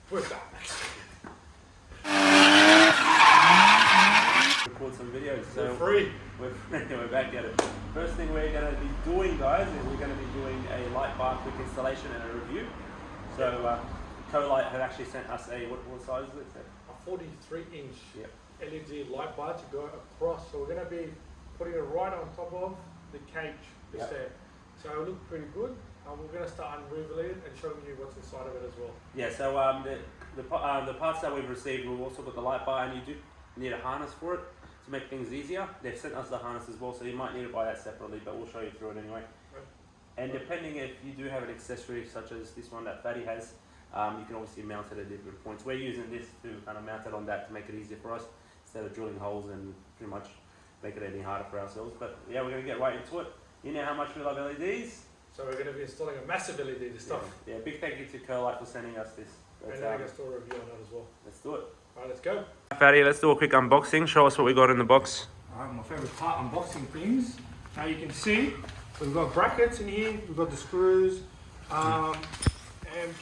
We're back. Record some videos. So We're free. We're back at it. First thing we're going to be doing, guys, is we're going to be doing a light bar quick installation and a review. So Colite had actually sent us a, what size is it? A 43-inch Yep. LED light bar to go across. So we're going to be putting it right on top of the cage just there. So it'll look pretty good. We're going to start unraveling it and showing you what's inside of it as well. Yeah, so the parts that we've received, we've also got the light bar, and you do need a harness for it to make things easier. They've sent us the harness as well, so you might need to buy that separately, but we'll show you through it anyway. And depending if you do have an accessory such as this one that Fatty has, you can obviously mount it at different points. We're using this to kind of mount it on that to make it easier for us instead of drilling holes and pretty much make it any harder for ourselves. But yeah, we're going to get right into it. You know how much we love LEDs. So we're going to be installing a massive LED this stuff. Yeah, big thank you to Colite for sending us this. And then we're going to do a review on that as well. Let's do it. Alright, let's go. Fatty, let's do a quick unboxing. Show us what we got in the box. Alright, my favourite part, unboxing things. Now you can see we've got brackets in here, we've got the screws, and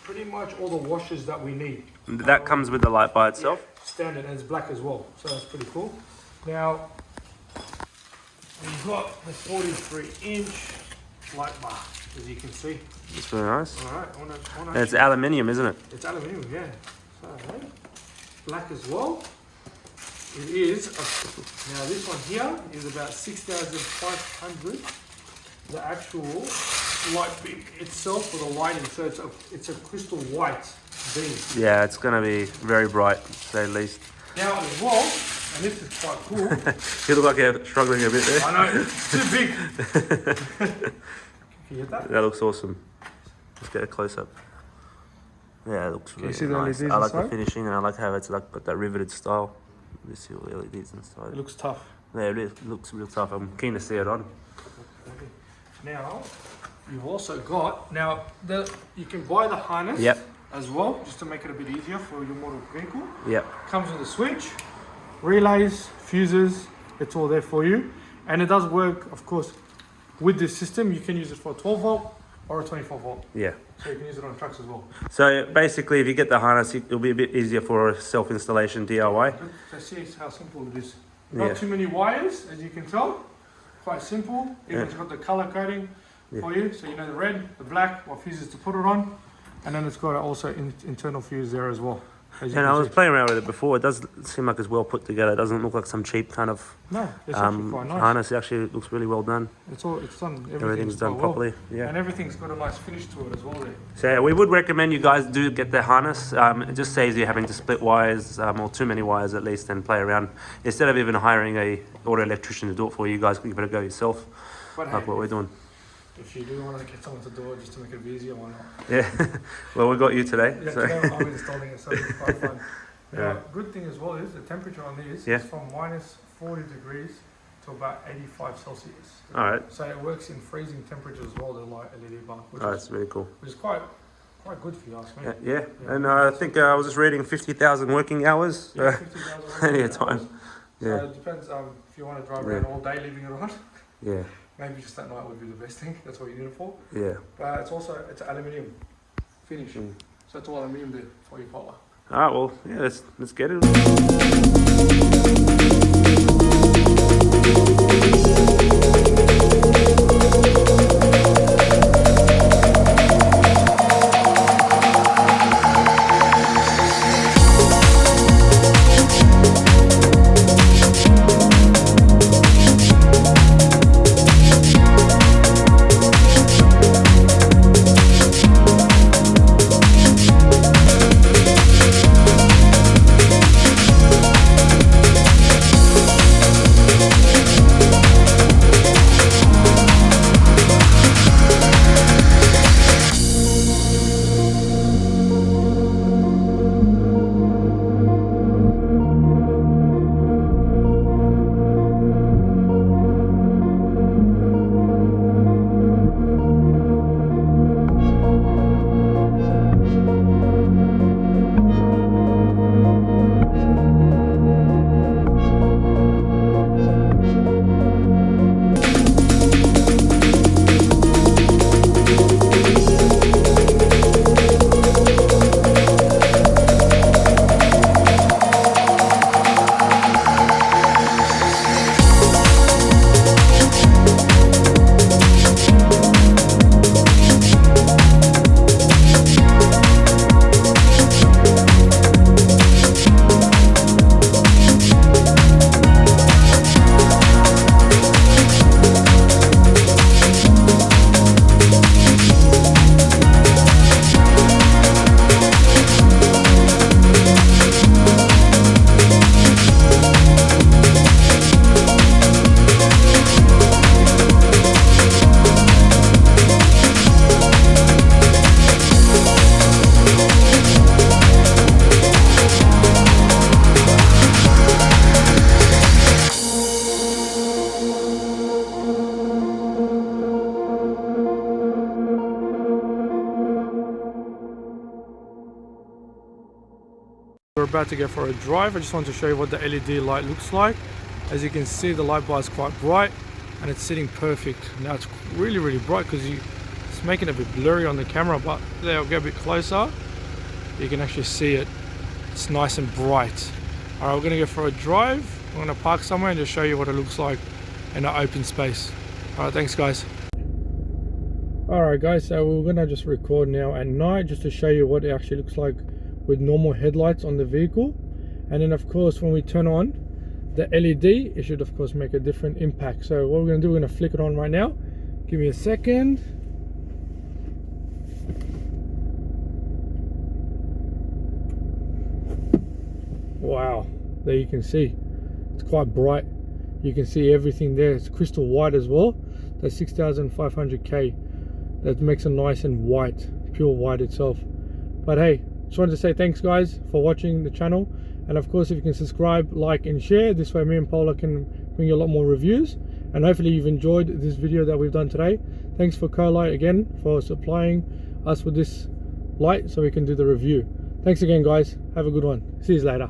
pretty much all the washers that we need. That comes with the light bar itself. Yeah, standard, and it's black as well, so that's pretty cool. Now, we've got the 43-inch light bar, as you can see. It's really nice. Alright, And it's aluminium, isn't it? it's aluminium, yeah. So, black as well. It is, now this one here is about 6,500. The actual light beam itself for the lighting, so it's a crystal white beam. Yeah, it's going to be very bright, to say the least. Now as well, and this is quite cool. You look like you're struggling a bit there. I know, it's too big. Can you get that? That looks awesome. Let's get a close up. Yeah, it looks really see the nice. LEDs I like the inside? finishing, and I like how it's like got that riveted style. You see all the LEDs inside. It looks tough. Yeah, it is. It looks real tough. I'm keen to see it on. Now, you've also got, you can buy the harness Yep. as well, just to make it a bit easier for your motor vehicle. Yep. Comes with a switch, relays, fuses, it's all there for you. And it does work, of course, with this system. You can use it for a 12 volt or a 24 volt. Yeah. So you can use it on trucks as well. So basically, if you get the harness, it'll be a bit easier for a self-installation DIY. So see how simple it is. Yeah. Not too many wires, as you can tell. Quite simple. Even it's got the color coding for you, so you know the red, the black, what fuses to put it on. And then it's got also internal fuse there as well. And I was playing around with it before. It does seem like it's well put together. It doesn't look like some cheap kind of No, it's actually quite nice. harness. It actually looks really well done. It's done. Everything's done quite properly. well. Yeah. And everything's got a nice finish to it as well there. So yeah, we would recommend you guys do get the harness. It just saves you having to split wires, or too many wires at least, and play around. Instead of even hiring a auto electrician to do it for you, you guys can give it a go yourself, But like hey, what we're doing. if you do want to get someone to do it just to make it easier, why not? Yeah. Well, we got you today. Yeah, So. today I'm installing it, so it's quite fun. Now, Yeah. good thing as well is the temperature on this Yeah. is from minus 40 degrees to about 85 Celsius. All right. So it works in freezing temperature as well, the light LED bar, which, Oh, that's really cool. which is quite good if you ask me. Yeah. And I think I was just reading 50,000 working hours. Yeah, 50,000 plenty of hours. time. So Yeah. it depends if you want to drive around all day leaving it on. Yeah. Maybe just that night would be the best thing. That's what you need it for. Yeah. But it's aluminium finish. Mm. So it's all aluminium there for your collar. All right. Well, yeah. Let's get it. We're about to go for a drive. I just wanted to show you what the LED light looks like. As you can see, the light bar is quite bright and it's sitting perfect. Now it's really bright because it's making it a bit blurry on the camera, but there, I'll go a bit closer. You can actually see it. It's nice and bright. All right, we're gonna go for a drive. We're gonna park somewhere and just show you what it looks like in an open space. All right, thanks guys. All right guys, so we're gonna just record now at night just to show you what it actually looks like with normal headlights on the vehicle. And then of course when we turn on the LED, it should of course make a different impact. So what we're going to do, we're going to flick it on right now. Give me a second. Wow, there you can see it's quite bright. You can see everything there. It's crystal white as well. That's 6500K. That makes it nice and white, pure white itself. But hey, just wanted to say thanks guys for watching the channel, and of course if you can subscribe, like and share, this way me and Paula can bring you a lot more reviews, and hopefully you've enjoyed this video that we've done today. Thanks for Co-Lite again for supplying us with this light so we can do the review. Thanks again guys, have a good one, see you later.